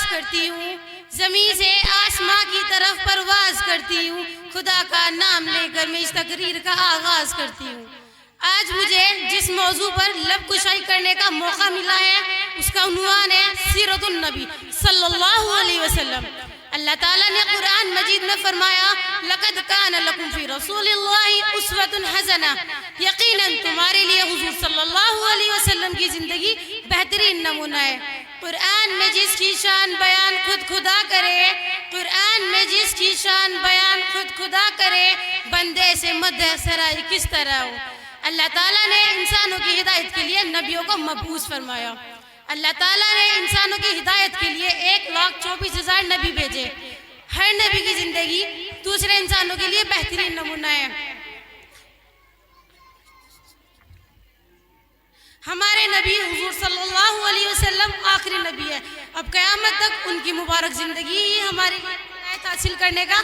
آواز کرتی ہوں، زمین سے آسماں کی طرف پرواز کرتی ہوں، خدا کا نام لے کر میں اس تقریر کا آغاز کرتی ہوں۔ آج مجھے جس موضوع پر لب کشائی کرنے کا موقع ملا ہے اس کا عنوان ہے سیرت النبی صلی اللہ علیہ وسلم۔ اللہ تعالیٰ نے قرآن مجید میں فرمایا لَقَدْ كَانَ لَكُمْ فِي رَسُولِ اللَّهِ أُسْوَةٌ حَسَنَةٌ، یقیناً تمہارے لیے حضور صلی اللہ علیہ وسلم کی زندگی بہترین نمونہ ہے۔ قرآن میں جس کی شان بیان خود خدا کرے، قرآن میں جس کی شان بیان خود خدا کرے، بندے سے مدح سرائی کس طرح ہو۔ اللہ تعالیٰ نے انسانوں کی ہدایت کے لیے نبیوں کو مبعوث فرمایا۔ اللہ تعالیٰ نے انسانوں کی ہدایت کے لیے 1,24,000 نبی بھیجے۔ ہر نبی کی زندگی دوسرے انسانوں کے لیے بہترین نمونہ ہے۔ ہمارے نبی حضور صلی اللہ علیہ وسلم آخری نبی ہے۔ اب قیامت تک ان کی مبارک زندگی ہی ہماری ہدایت حاصل کرنے کا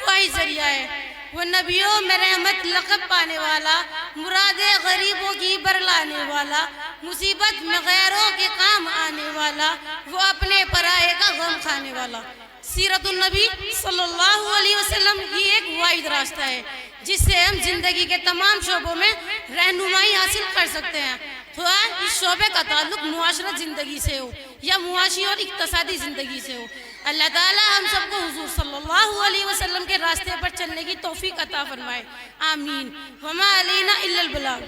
واحد ذریعہ ہے۔ وہ نبیوں میں رحمت لقب پانے والا، مراد غریبوں کی برلانے والا، مصیبت میں غیروں کے کام آنے والا، وہ اپنے پرائے کا غم کھانے والا۔ سیرت النبی صلی اللہ علیہ وسلم ہی ایک واحد راستہ ہے جس سے ہم زندگی کے تمام شعبوں میں رہنمائی حاصل کر سکتے ہیں، خواہ اس شعبے کا تعلق معاشرت زندگی سے ہو یا معاشی اور اقتصادی زندگی سے ہو۔ اللہ تعالیٰ ہم سب کو حضور صلی اللہ علیہ وسلم کے راستے پر چلنے کی توفیق عطا فرمائے، آمین۔ وما علینا الا البلاغ۔